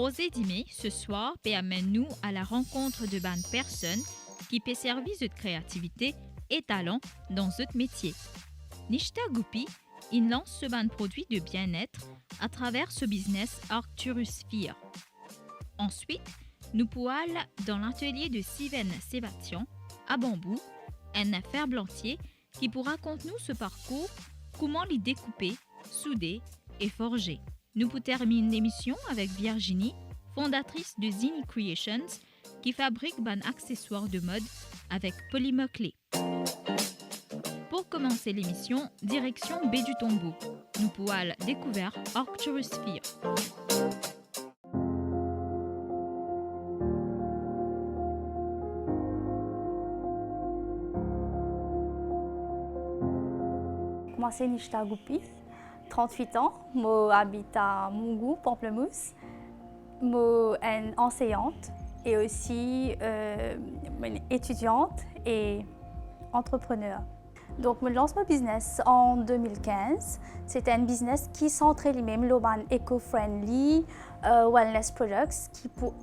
Rosé Dimé, ce soir, amène-nous à la rencontre de bonnes personnes qui paient service de créativité et talent dans ce métier. Nishta Guppy, il lance ce ban produit de bien-être à travers ce business Arcturus Sphere. Ensuite, nous pouvons aller dans l'atelier de Steven Sébastien à Bambou, un ferblantier qui pourra raconter nous ce parcours, comment les découper, souder et forger. Nous pouvons terminer l'émission avec Virginie, fondatrice de Zini Creations, qui fabrique un accessoire de mode avec polymoclé. Pour commencer l'émission, direction Baie du Tombeau. Nous pouvons aller découvrir Arcturus Sphere. Moi, c'est Nishta Guppy, 38 ans. Je habite à Mungu, Pamplemousse. Je suis enseignante et aussi étudiante et entrepreneur. Donc, je lance mon business en 2015. C'était un business qui centrait les mêmes eco-friendly wellness products qui pour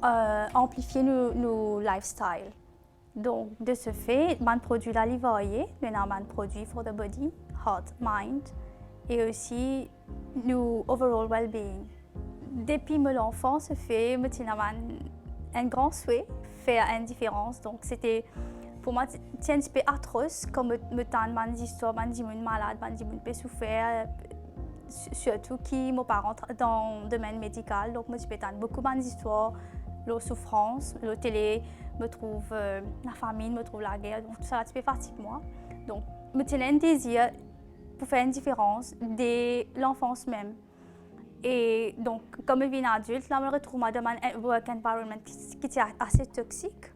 amplifier nos lifestyles. Donc, de ce fait, je produis la livrée, je produit for the body, heart, mind et aussi nos overall well-being. Depuis mon enfance, j'ai un grand souhait faire une différence. Donc, c'était pour moi un petit peu atroce comme me tendre des histoires, des gens malades, des gens qui souffrent, surtout qui me parents dans le domaine médical. Donc, je peux entendre beaucoup d'histoires, la souffrance, la télé, me trouve la famine, me trouve la guerre. Donc, tout ça un petit peu fatigue moi. Donc, j'ai un désir pour faire une différence dès l'enfance même. Et donc, comme je suis adulte, là, je me retrouve dans un work environment qui est assez toxique.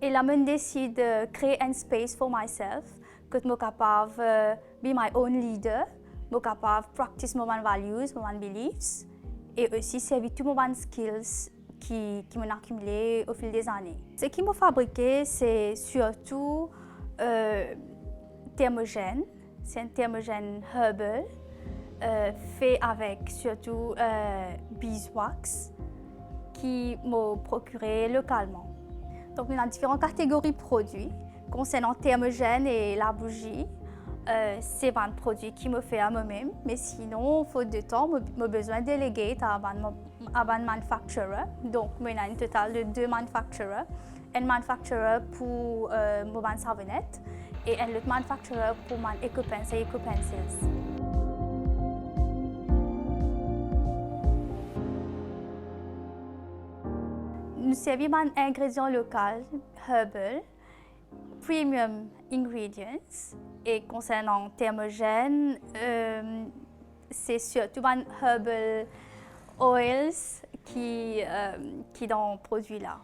Et là, je décide de créer un space for myself, que je suis capable de be my own leader, je suis capable de practice mes values, mes beliefs, et aussi servir tous mes skills qui m'ont accumulé au fil des années. Ce qui m'a fabriqué, c'est surtout thermogène. C'est un thermogène herbal, fait avec surtout beeswax, qui m'a procuré localement. Donc, il y a différentes catégories de produits. Concernant thermogène et la bougie, c'est un produit qui me fait à moi-même. Mais sinon, faute de temps, j'ai besoin de déléguer à un manufacturer. Donc, il y a un total de 2 manufacturers. Un manufacturer pour mon savonnette et un autre manufacturer pour mon EcoPens et EcoPencils. Nous servons un ingrédient local, herbal, premium ingredients. Et concernant thermogène, c'est surtout un herbal oils qui dans le produit là.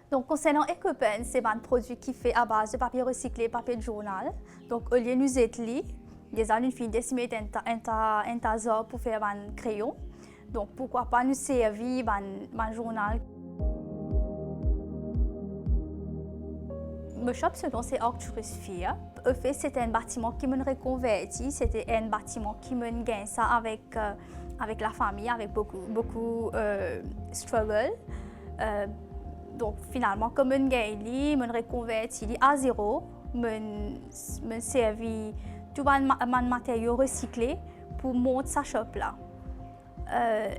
Donc, concernant EcoPen, c'est un produit qui fait à base de papier recyclé, papier de journal. Donc, au lieu de nous ételer, déjà, nous finissons décimer un taseur pour faire un crayon. Donc, pourquoi pas nous servir un journal. Mon shop, c'est Arcturus Sphere. En fait, c'était un bâtiment qui me reconverti. C'était un bâtiment qui me gagne ça avec la famille, avec beaucoup struggle. Donc, finalement, comme je gagne, je me reconverti à zéro. Je servi tout mon matériau recyclé pour monter sa shop là.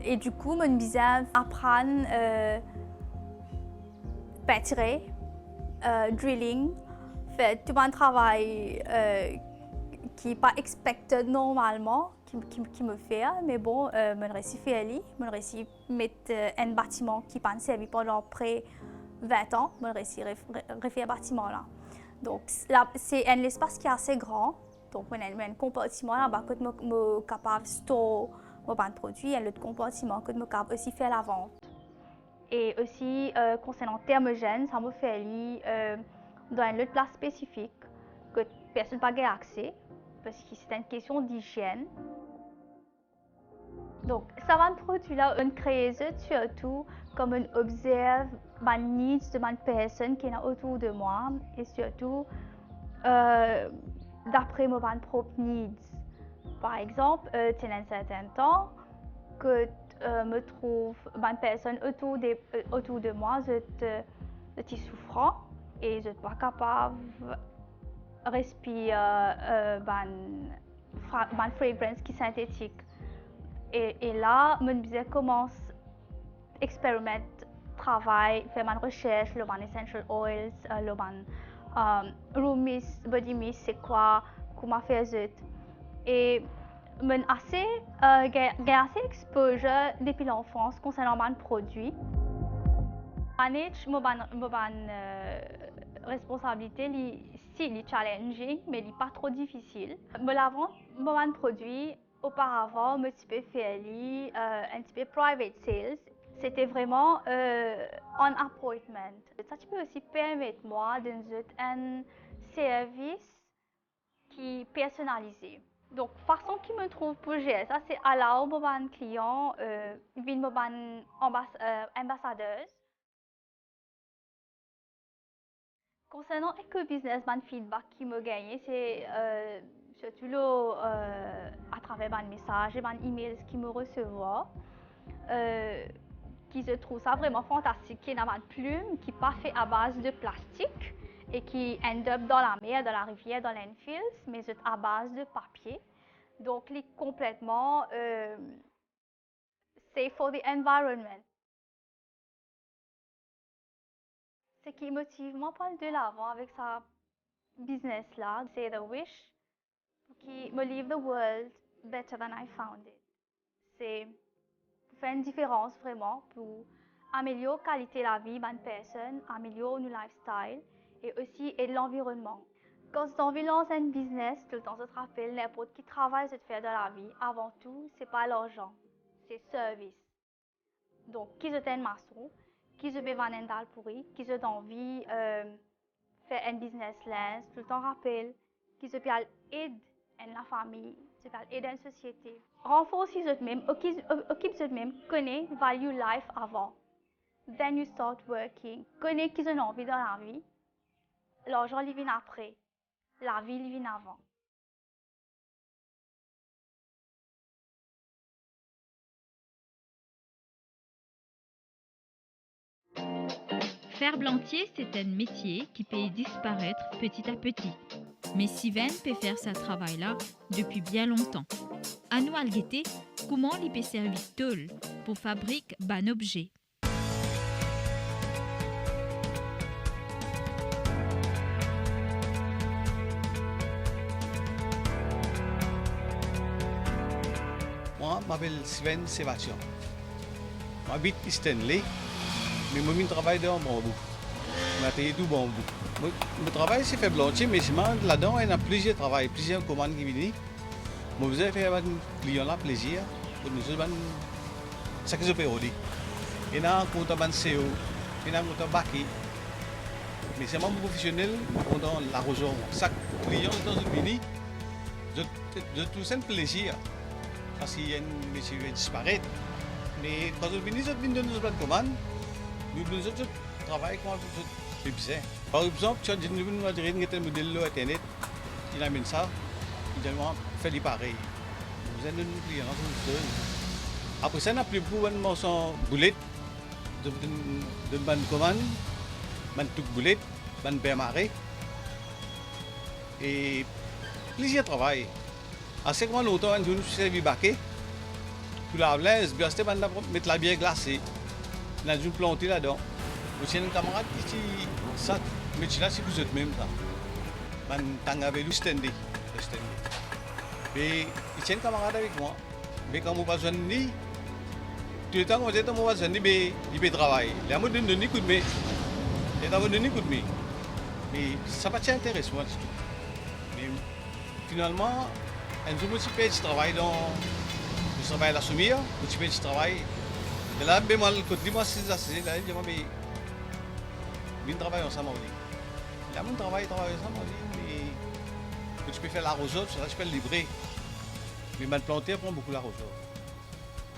Et du coup, je me apprendre peinturer, drilling, faire tout un travail qui n'est pas expecté normalement, qui me fait, mais bon, je réussis à faire, je réussis à mettre un bâtiment qui n'a pas servi pendant près 20 ans, je réussis à refaire un bâtiment là. Donc, c'est un espace qui est assez grand, donc il y a un compartiment là-bas que je suis capable de stocker mes produits, et l'autre compartiment que je suis capable aussi faire la vente. Et aussi, concernant thermogène, ça me fait dans un autre place spécifique que personne n'a pas accès, parce que c'est une question d'hygiène. Donc, ça va un produit là, on crée surtout comme on observe les needs de la personne qui est autour de moi et surtout d'après mes propres needs. Par exemple, il y a un certain temps que me trouve une personne autour de moi, je suis souffrant et je ne suis pas capable de respirer une fragrance qui est synthétique. Et là, je commence à expérimenter, travailler, faire ma recherche, le essential oils, le room mist, body mist, c'est quoi, comment faire ça. Et j'ai assez exposure depuis l'enfance concernant mes produits. Manage ma responsabilité, c'est challenging, mais pas trop difficile. Me lavant mon produit auparavant, me suis fait un petit peu private sales. C'était vraiment un appointment. Ça tu peux aussi permettre moi de un service qui est personnalisé. Donc, façon qui me trouve pour gérer ça, c'est à la mon client, une ambassadeur. Concernant Eco-Business, mon feedback qui me gagne, c'est surtout à travers mes messages et mes emails qui me reçoivent, qui je trouve ça vraiment fantastique, qui est une plume qui n'est pas fait à base de plastique et qui end up dans la mer, dans la rivière, dans l'endfield, mais c'est à base de papier. Donc, il est complètement safe for the environment. Ce qui motive moi pas de l'avant avec sa business là, c'est The Wish, qui me leave the world better than I found it. C'est pour faire une différence vraiment pour améliorer la qualité de la vie d'une personne, améliorer notre lifestyle et aussi aider l'environnement. Quand tu envie de lancer un business, tout le temps, je te rappelle, n'importe qui travaille, c'est de faire dans la vie. Avant tout, c'est pas l'argent, c'est service. Donc, qui je un maçon, qui je vais un dalle pourri, qui je envie faire un business lens, tout le temps rappelle, qui je peux aider la famille, je peux aider la société. Renforce les même, occupe les même, connais value life avant. Then you start working. Connais qui ont envie dans la vie. L'argent il vient après. La vie il vient avant. Faire blantier, c'est un métier qui peut disparaître petit à petit. Mais Sylvain peut faire ce travail-là depuis bien longtemps. À nous guetter comment il peut servir tôle pour fabriquer un objet. Moi, je m'appelle Sven Sébastien. J'habite à Stanley, mais je travaille dans bambou. Je travaille tout bambou. Mon travail, c'est faire blanchir, mais là-dedans, il y a plusieurs travails, plusieurs commandes qui viennent. Je faisais faire à clients là plaisir pour nous autres, ce que je peux dire. Il y a un compte à CEO, il y a un compte à Baki. Mais c'est un professionnel pendant l'arroseur. Chaque client dans une mini, je trouve un plaisir. Parce qu'il y a un métier qui disparaît. Mais quand je viens de nous prendre commande, nous travaillons comme je fais. Par exemple, tu as dit que nous avons un modèle de Internet, il a mis ça, il a fait du pareil. Nous avons un client. Après ça, on n'a plus beaucoup de morceaux boulettes, de bonnes commandes, de toutes boulettes, de bémarrées. Et plaisir de travail. Assez longtemps, on a servi baquet. Pour la blaise, bien c'était mettre la bière glacée. On a dû planter là-dedans. J'ai un camarade qui dit ça, mais là c'est vous êtes même ça. Man t'avais lu Stanley. Et il y a un camarade avec moi. Mais quand on va besoin de tout le temps on dit qu'on va besoin de il peut travailler. Il a donné un coup de main. Il a donné un coup de main. Mais ça pas t'intéresse moi du tout. Mais finalement, un jour je fais du travail dans je travaille à la Soumia, je fais du travail. Et là, ben moi, quand je suis là, je dis, mais travaille ensemble. Là, mon travail ensemble, mais tu peux faire l'arroseur, ça je peux le livrer. Mais ma planter prend beaucoup l'arroseur.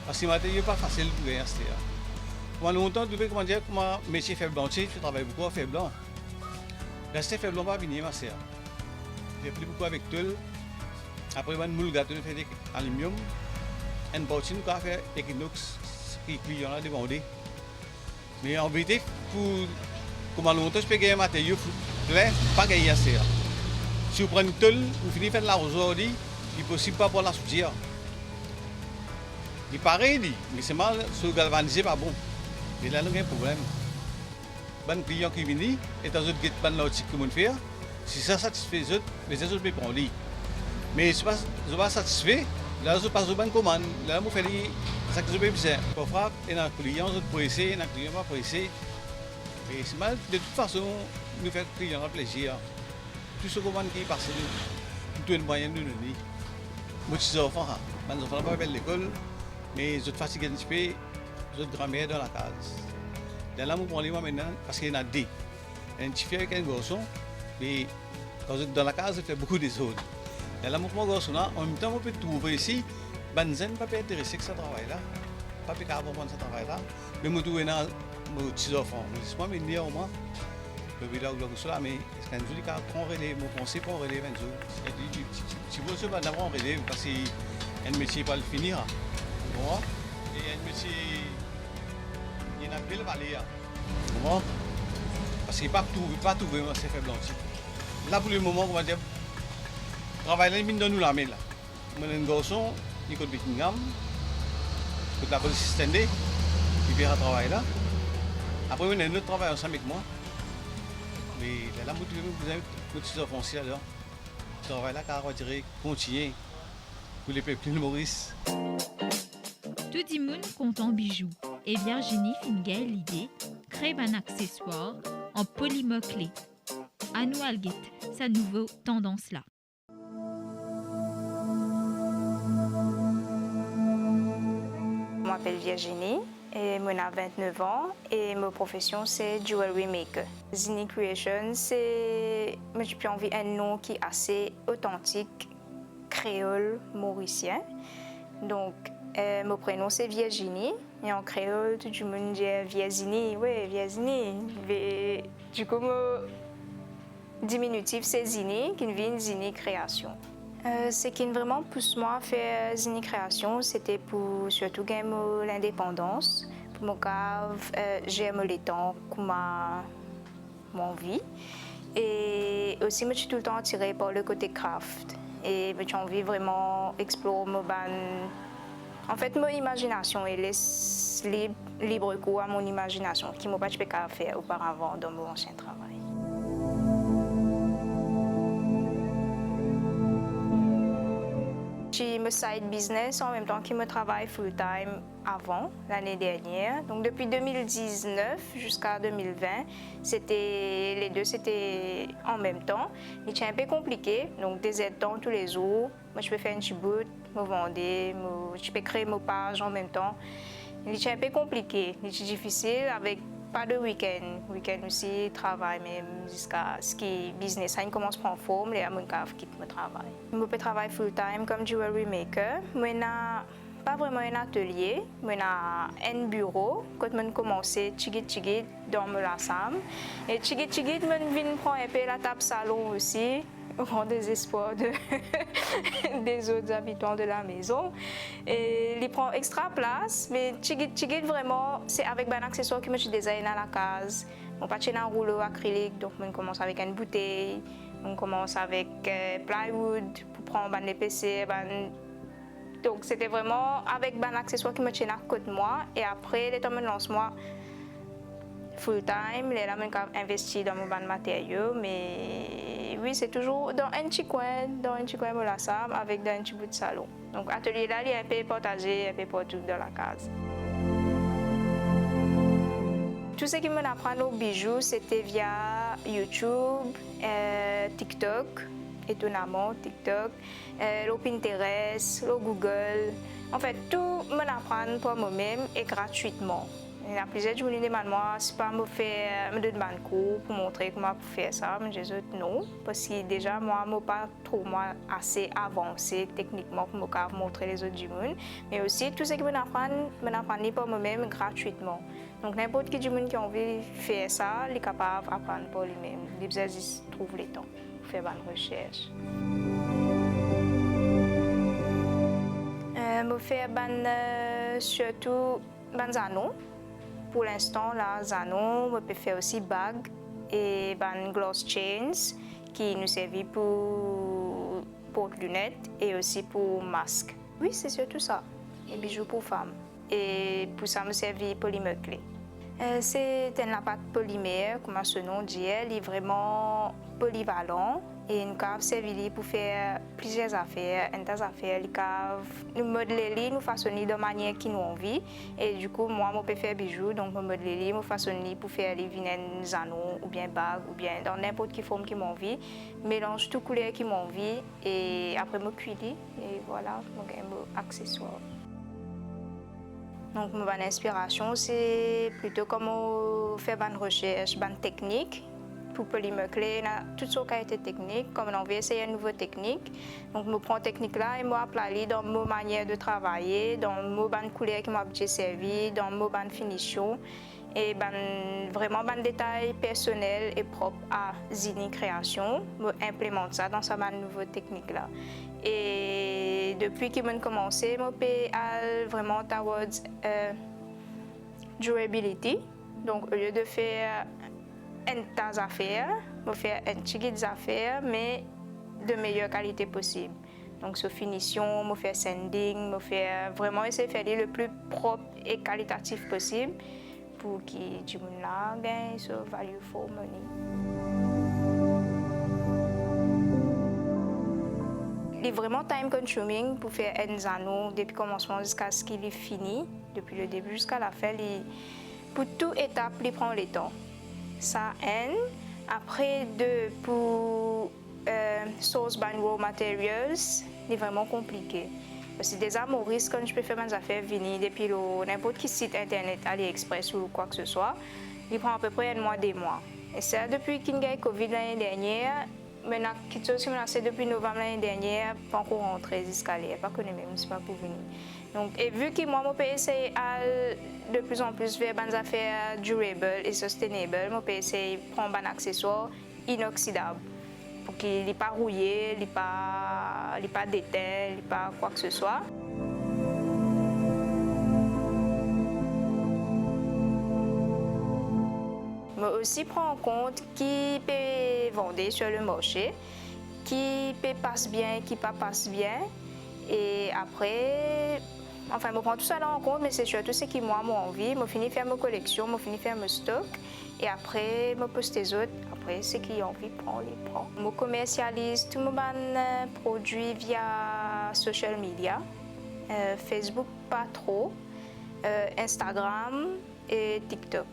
Parce que ce n'est pas facile pour gagner. Pendant longtemps, tu peux comment dire, comment métier fait blanchir, je travaille beaucoup à faire blanc. Rester fait blanc, pas venir, ma sœur. J'ai appris beaucoup avec toi. Après, je moule gâteau, fait des aluminium. Un bouchon, fait Equinox qui client là demandé. Mais en vérité, pour comment longtemps je peux gagner un matériau, pas gagner assez. Si vous prenez une tôle, vous finissez de faire l'arroseur, il est possible pas pour la soutien. Il paraît, mais c'est mal, se galvaniser pas bon. Et là, il y a un problème. Les clients qui viennent, et dans une guette, l'outil que vous faites, si ça satisfait les autres peuvent prendre. Mais si je ne pas satisfait, là, je passe une commande. Là, je fais ça que je peux faire. Parfois, il y a un client, je peux essayer, il y a un client, je peux essayer. Et c'est mal, de toute façon, nous faisons client plaisir. Tout ce commande qui passe, tout est moyen de nous donner. Moi, je suis enfant, mes enfants ne vont pas à l'école, mais je suis fatigué un petit peu, je suis grand-mère dans la case. Là, je prends les mots maintenant, parce qu'il y en a deux. Il y a un petit fille avec un garçon, mais quand je suis dans la case, je fais beaucoup des autres. Là, je prends le garçon, en même temps, on peut trouver ici, Banzen ne peut pas intéresser que ce travail-là, pas peut pas comprendre ce travail-là, mais je trouve dans mes petits enfants. Je dis, moi, je dis, au moins, je vais là où je suis là, mais quand je dis qu'on relève, mon conseil pour relève un jour. Si vous savez d'abord relève, parce qu'il y a un métier pas le finir. Bon, et il y a un métier, il y a une belle vallée. Bon, parce qu'il n'y a pas tout vraiment, c'est faible anti. Là, pour le moment, on va dire, travail là, il donne nous la main là. Moi, un garçon, Nicole Buckingham, toute la police système, il vient travailler là. Après, on a un autre travail ensemble avec moi. Mais là, vous avez petits enfants là. Ce travail-là, car on va dire, continuer pour les peuples de Maurice. Tout le monde compte en bijoux et Virginie finit l'idée créer un accessoire en polymer clé. À nous alguette sa nouvelle tendance là. Je m'appelle Virginie et j'ai 29 ans et ma profession c'est jewelry maker. Zini Creation, c'est j'ai envie un nom qui est assez authentique, créole, mauricien. Donc mon prénom c'est Virginie et en créole tout le monde dit Virginie, oui Virginie. Mais du coup mon diminutif c'est Zini qui vient Zini Création. Ce qui vraiment pousse moi à faire Zini Création, c'était pour surtout gagner l'indépendance. Pour mon cas, j'aime les temps comme mon vie. Et aussi, je suis tout le temps attirée par le côté craft. Et j'ai envie vraiment d'explorer en fait, mon imagination et laisse libre cours à mon imagination, qui ne m'a pas pu faire auparavant dans mon ancien travail. J'ai mon side business en même temps que je travaille full-time avant, l'année dernière. Donc depuis 2019 jusqu'à 2020, les deux c'était en même temps. C'est un peu compliqué, donc des temps tous les jours. Moi je peux faire un petit bout, me vendre, je peux créer mon page en même temps. C'est un peu compliqué, c'est difficile avec pas de week-end. Week-end aussi, travail même jusqu'à ce que business ça commence à prendre forme, et à mon cas, quitte mon travail. Je peux travailler full-time comme jewelry maker. Je n'ai pas vraiment un atelier, je n'ai un bureau. Quand je commence, tigit dans la salle. Et tigit, je viens prendre un peu la table salon aussi. Au grand désespoir des autres habitants de la maison. Et il prend extra place, mais Tigit vraiment, c'est avec un accessoire que je design à la case. On passe un rouleau acrylique, donc on commence avec une bouteille, on commence avec plywood pour prendre un PC. Donc c'était vraiment avec un accessoire qui me tient à côté de moi. Et après, les temps de lancement, full time, là, je investi dans mon matériaux, mais oui, c'est toujours dans un petit coin de la salle avec un petit bout de salon. Donc, l'atelier là, il est un peu partagé, un peu partout dans la case. Tout ce qui m'apprend aux bijoux, c'était via YouTube, TikTok, étonnamment, TikTok, le Pinterest, le Google. En fait, tout m'apprend pour moi-même et gratuitement. Il y a plusieurs gens qui me demandent, moi, c'est pas me donner cours pour montrer comment faire ça, mais je dis non, parce que déjà, moi, je ne suis pas trop assez avancé techniquement pour me montrer les autres du monde, mais aussi tout ce que je m'apprends pour moi-même gratuitement. Donc, n'importe qui du monde qui a envie de faire ça, il est capable d'apprendre pour lui-même. Il trouve le temps pour faire une recherche. Je fais surtout ban Zano. Pour l'instant, là, Zano, on peut faire aussi bagues et ban gloss chains qui nous servent pour porte-lunettes et aussi pour masques. Oui, c'est surtout ça. Et bijoux pour femmes. Et pour ça, me servit polymère clé. C'est un pâte polymère, comme ce nom dit, il est vraiment polyvalent et nous pouvons servir pour faire plusieurs affaires. Une des affaires, nous modeler, nous façonner de manière qui nous envie. Et du coup, moi, je peux faire bijoux, donc je modeler, je façonner pour faire les vignettes anneaux ou bien bagues ou bien dans n'importe quelle forme qui m'envie. Mélange toutes les couleurs qui m'envie et après, je cuis et voilà, donc un accessoire. Donc, mon inspiration, c'est plutôt comment faire une recherche, une technique. Pour polymère clé, toutes sortes de qualités techniques, comme on veut essayer une nouvelle technique. Donc, je prends cette technique-là et je l'applique dans ma manière de travailler, dans ma couleur qui m'a servi, dans ma finition. Et vraiment, un détail personnel et propre à Zini Création, je implémente ça dans cette nouvelle technique-là. Et depuis que j'ai commencé, je peux vraiment towards durability. Donc, au lieu de faire une tas d'affaires, je fais une petite affaire, mais de meilleure qualité possible. Donc, sur finition, je fais sanding, je fais vraiment essayer de faire le plus propre et qualitatif possible pour que tout le monde gagne ce value for money. Il est vraiment time consuming pour faire un anneau depuis le commencement jusqu'à ce qu'il est fini, depuis le début jusqu'à la fin. Pour toute étape, il prend le temps. Ça aide. Après, pour source raw materials, c'est vraiment compliqué. Parce que des amoristes, quand je peux faire mes affaires venir depuis n'importe quel site internet, AliExpress ou quoi que ce soit, il prend à peu près un mois, 2 mois. Et ça, depuis qu'il y a eu Covid l'année dernière, maintenant, quelque chose qui m'a lancé depuis novembre l'année dernière, pas encore rentré jusqu'à là, pas connu même, c'est pas pour venir. Donc, et vu que moi, je peux essayer de plus en plus faire des affaires durables et sustainable, je peux essayer de prendre un accessoire inoxydable pour qu'il n'est pas rouillé, il n'est pas déteint, il n'est pas quoi que ce soit. Mais aussi prendre en compte qui peut vendre sur le marché, qui peut passer bien, qui ne passe bien. Et après, enfin, je prends tout ça en compte, mais c'est surtout ce qui moi m'a envie. Je finis de faire ma collection, je finis de faire mon stock. Et après, je poste les autres. Après, ceux qui ont envie, les prend. Je commercialise tous mes produits via social media. Facebook, pas trop. Instagram et TikTok.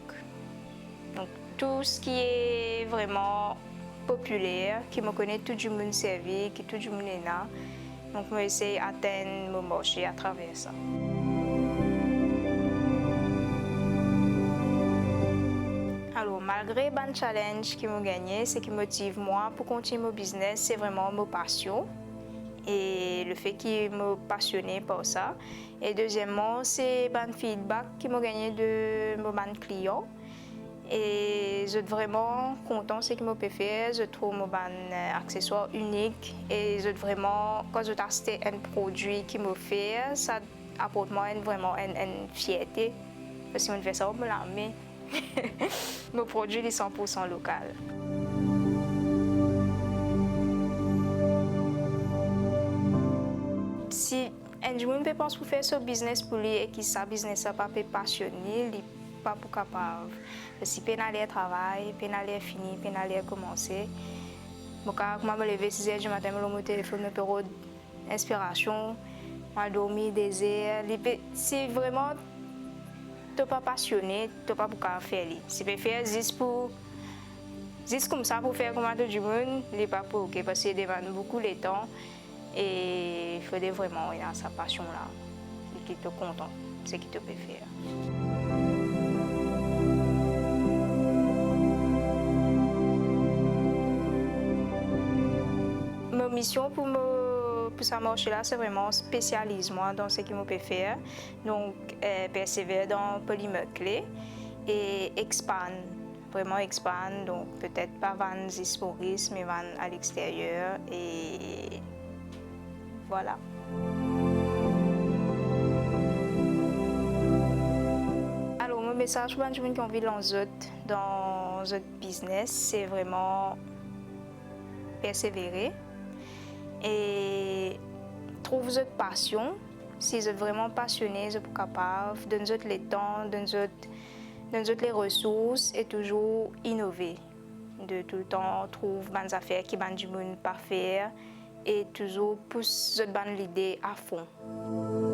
Donc, tout ce qui est vraiment populaire, qui me connaît tout le monde servi, qui tout le monde est là. Donc, je vais essayer d'atteindre mon marché à travers ça. Alors, malgré le challenge qui m'a gagné, ce qui motive moi pour continuer mon business, c'est vraiment ma passion. Et le fait qu'il m'a passionné par ça. Et deuxièmement, c'est le feedback qui m'a gagné de mes clients. Et je suis vraiment content de ce que je peux faire. Je trouve mon accessoire unique. Et je suis vraiment, quand je teste un produit qui me fait, ça apporte moi vraiment une fierté. Parce que je fais ça, je me l'amène. Mon produit est 100% local. Si un jour peut penser pour faire ce business pour lui et que ce business n'est pas passionné, il n'est pas capable. Si peine aller travailler, peine aller finir, peine aller commencer. Quand je me lève à 6 h du matin, je me téléphone, je peux inspiration, je dormir, désir. Si vraiment tu n'es pas passionné, tu n'es pas pour faire. Si tu peux faire juste comme ça pour faire comme tout le monde, il n'est pas pour OK, parce qu'il demande beaucoup de temps. Et il faut vraiment avoir sa passion-là, et qui te content, ce qu'il te peut faire. Ma mission pour ça marcher-là, c'est vraiment spécialiser moi dans ce que je peux faire. Donc, persévérer dans polymère clé et expand. Vraiment expand, donc peut-être pas vendre Zisporis, mais vendre à l'extérieur. Et voilà. message pour les gens qui ont envie dans notre business, c'est vraiment persévérer et trouver votre passion. Si vous êtes vraiment passionné, vous êtes capable, donner le temps, donner les ressources et toujours innover. De tout le temps trouver des affaires qui sont du monde pas faire et toujours pousser l'idée à fond.